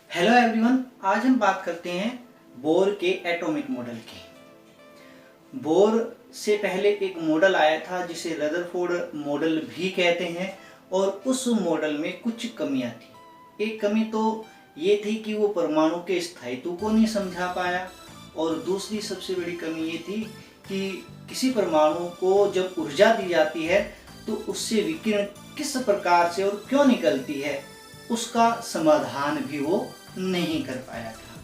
Hello everyone, आज हम बात करते हैं बोर के एटॉमिक मॉडल की। बोर से पहले एक मॉडल आया था जिसे रदरफोर्ड मॉडल भी कहते हैं और उस मॉडल में कुछ कमियां थी। एक कमी तो ये थी कि वो परमाणु के स्थायित्व को नहीं समझा पाया और दूसरी सबसे बड़ी कमी ये थी कि किसी परमाणु को जब ऊर्जा दी जाती है तो उससे विकिरण किस प्रकार से और क्यों निकलती है उसका समाधान भी वो नहीं कर पाया था।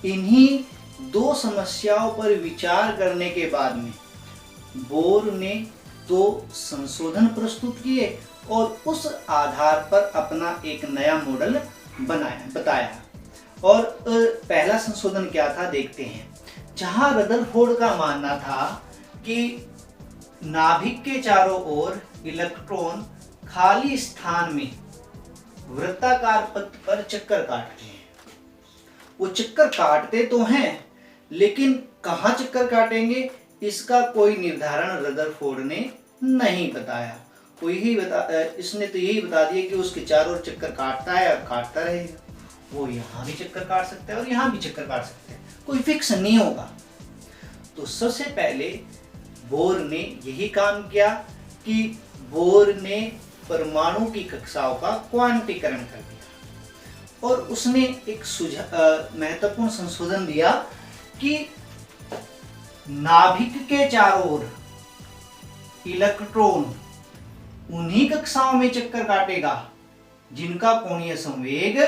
इन्हीं दो समस्याओं पर विचार करने के बाद में बोर ने दो संशोधन प्रस्तुत किए और उस आधार पर अपना एक नया मॉडल बताया। और पहला संशोधन क्या था देखते हैं। जहां रदरफोर्ड का मानना था कि नाभिक के चारों ओर इलेक्ट्रॉन खाली स्थान में वृत्ताकार पथ पर चक्कर काटते हैं। वो चक्कर काटते तो हैं, लेकिन कहाँ चक्कर काटेंगे इसका कोई निर्धारण रदरफोर्ड ने नहीं बताया। इसने तो यही बता दिया कि उसके चारों ओर चक्कर काटता है और काटता रहेगा। वो यहाँ भी चक्कर काट सकता है और यहाँ भी चक्कर काट सकते हैं, कोई फिक्स नहीं होगा। तो सबसे पहले बोर ने यही काम किया कि बोर ने परमाणु की कक्षाओं का क्वांटीकरण कर दिया और उसने एक महत्वपूर्ण संशोधन दिया कि नाभिक के चारों ओर इलेक्ट्रॉन उन्हीं कक्षाओं में चक्कर काटेगा जिनका कोणीय संवेग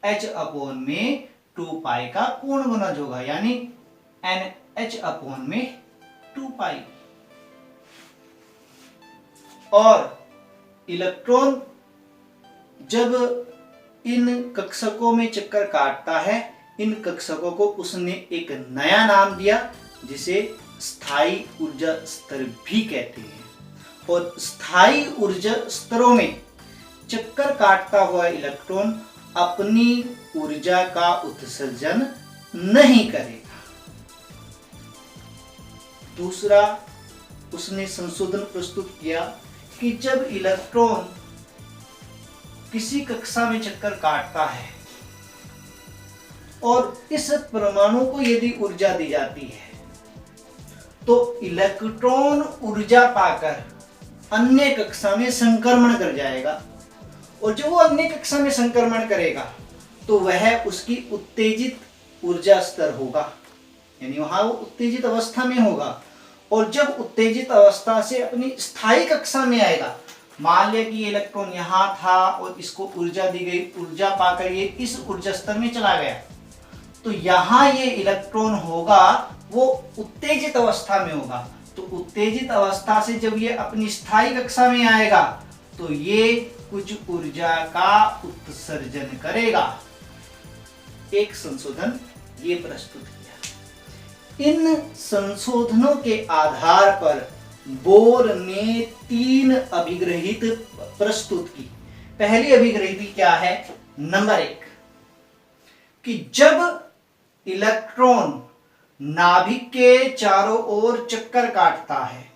h/2 का पूर्ण गुणज होगा, यानी NH/2। और इलेक्ट्रॉन जब इन कक्षकों में चक्कर काटता है, इन कक्षकों को उसने एक नया नाम दिया जिसे स्थायी ऊर्जा स्तर भी कहते हैं। और स्थायी ऊर्जा स्तरों में चक्कर काटता हुआ इलेक्ट्रॉन अपनी ऊर्जा का उत्सर्जन नहीं करेगा। दूसरा उसने संशोधन प्रस्तुत किया कि जब इलेक्ट्रॉन किसी कक्षा में चक्कर काटता है और इस परमाणु को यदि ऊर्जा दी जाती है तो इलेक्ट्रॉन ऊर्जा पाकर अन्य कक्षा में संक्रमण कर जाएगा। और जब वो अन्य कक्षा में संक्रमण करेगा तो वह उसकी उत्तेजित ऊर्जा स्तर होगा, यानी वहां वो उत्तेजित अवस्था में होगा। और जब उत्तेजित अवस्था से अपनी स्थायी कक्षा में आएगा, मान लिया कि इलेक्ट्रॉन यहाँ था और इसको ऊर्जा दी गई, ऊर्जा पाकर ये इस ऊर्जा स्तर में चला गया, तो यहाँ ये इलेक्ट्रॉन होगा वो उत्तेजित अवस्था में होगा। तो उत्तेजित अवस्था से जब ये अपनी स्थायी कक्षा में आएगा तो ये कुछ ऊर्जा का उत्सर्जन करेगा। एक संशोधन ये प्रस्तुत किया। इन संशोधनों के आधार पर बोर ने 3 अभिग्रहित प्रस्तुत की। पहली अभिग्रहित क्या है? नंबर 1 कि जब इलेक्ट्रॉन नाभिक के चारों ओर चक्कर काटता है,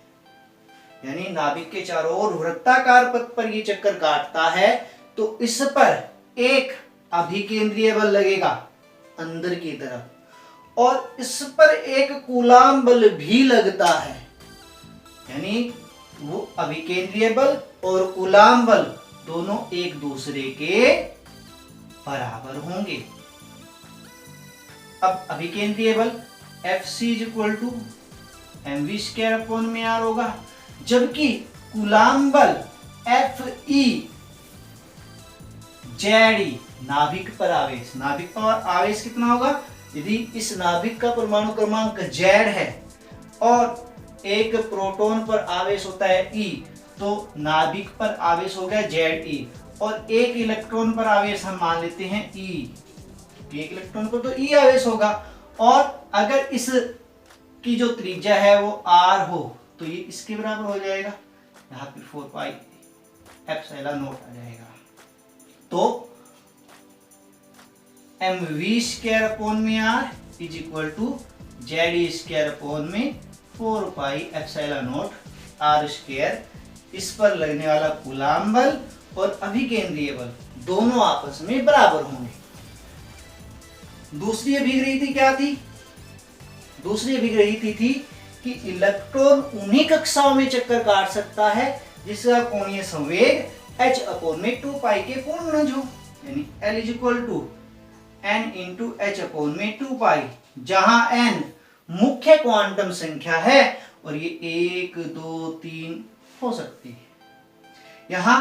यानी नाभिक के चारों ओर वृत्ताकार पथ पर ये चक्कर काटता है, तो इस पर एक अभिकेंद्रीय बल लगेगा अंदर की तरफ और इस पर एक कूलाम बल भी लगता है, यानी वो अभिकेंद्रीय बल और कूलाम बल दोनों एक दूसरे के बराबर होंगे। अब अभिकेंद्रीय बल Fc = mv²/r होगा, जबकि कूलाम बल Fe Ze नाभिक पर आवेश। नाभिक पर आवेश कितना होगा? यदि इस नाभिक का परमाणु क्रमांक Z है और एक प्रोटॉन पर आवेश होता है E, तो नाभिक पर आवेश हो गया Ze और एक इलेक्ट्रॉन पर आवेश हम मान लेते हैं E। एक इलेक्ट्रॉन पर तो E आवेश होगा और अगर इस की जो त्रिज्या है वो R हो तो ये इसके बराबर हो जाएगा, यहाँ पे 4πε0 आ जाएगा। तो mv²/r Ze²/4πε0r²। इस पर लगने वाला कूलाम बल और अभिकेंद्रीय बल दोनों आपस में बराबर होंगे। दूसरी अभिग्रहिति क्या थी? दूसरी अभिग्रहिति थी कि इलेक्ट्रॉन उन्हीं कक्षाओं में चक्कर काट सकता है जिसका कोणीय संवेग h/2π के पूर्ण गुणज हो, यानी L = n × h/2π, जहां n मुख्य क्वांटम संख्या है और ये 1, 2, 3 हो सकती है। यहां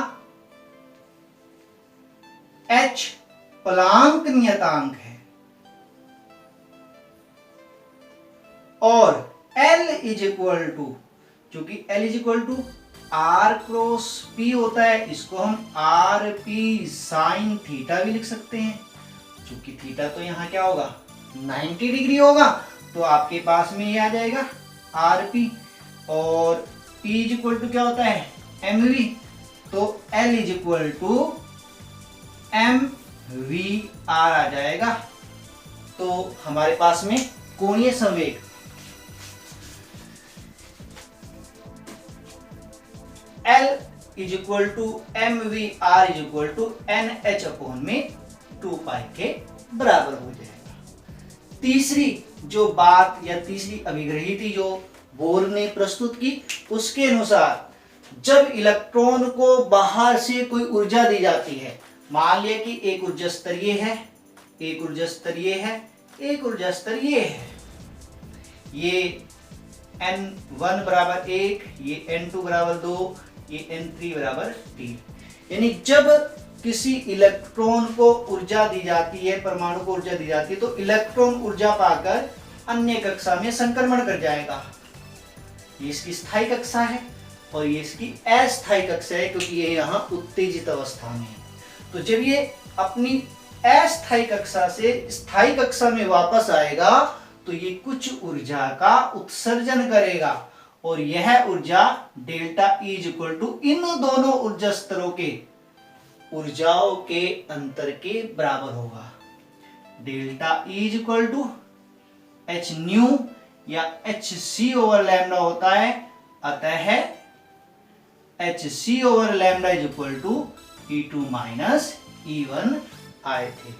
h प्लांक नियतांक है और L = चूंकि L = r×p होता है, इसको हम rp sin थीटा भी लिख सकते हैं। चूंकि थीटा तो यहाँ क्या होगा 90 डिग्री होगा, तो आपके पास में ये आ जाएगा rp, और p = क्या होता है mv, तो L = mvr आ जाएगा। तो हमारे पास में कोणीय संवेग L = mvr = nh/2π के बराबर हो जाएगा। तीसरी जो बात या तीसरी अभिग्रहिति जो बोर ने प्रस्तुत की, उसके अनुसार जब इलेक्ट्रॉन को बाहर से कोई ऊर्जा दी जाती है, मान लिया कि एक ऊर्जा स्तर ये है, एक ऊर्जा स्तर ये है, एक ऊर्जा स्तर ये है, ये n1 = 1, ये n2 = 2, ये n3 = 3, यानी जब किसी इलेक्ट्रॉन को ऊर्जा दी जाती है, परमाणु को ऊर्जा दी जाती है, तो इलेक्ट्रॉन ऊर्जा पाकर अन्य कक्षा में संक्रमण कर जाएगा। ये इसकी स्थायी कक्षा है और ये इसकी अस्थायी कक्षा है, क्योंकि ये यहाँ उत्तेजित अवस्था में है। तो जब ये अपनी अस्थायी कक्षा से स्थायी कक्षा में वापस आएगा तो ये कुछ ऊर्जा का उत्सर्जन करेगा और यह ऊर्जा डेल्टा E = इन दोनों ऊर्जा स्तरों के ऊर्जाओं के अंतर के बराबर होगा। डेल्टा E = hν या hc/λ होता है, अतः hc/λ = E2 - E1 आए थे।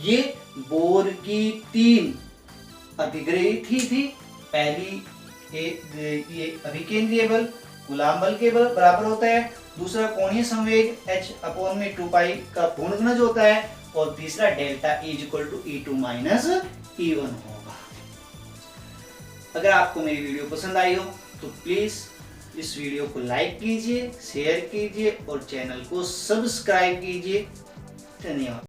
ये बोर की 3 अभिग्रहिति थी। पहली ये अभिकेंद्रीय बल कूलाम बल के बराबर होता है, दूसरा कोणीय संवेग h/2π का पूर्ण गुणज होता है, और तीसरा डेल्टा E = E2 - E1 होगा। अगर आपको मेरी वीडियो पसंद आई हो तो प्लीज इस वीडियो को लाइक कीजिए, शेयर कीजिए और चैनल को सब्सक्राइब कीजिए। धन्यवाद।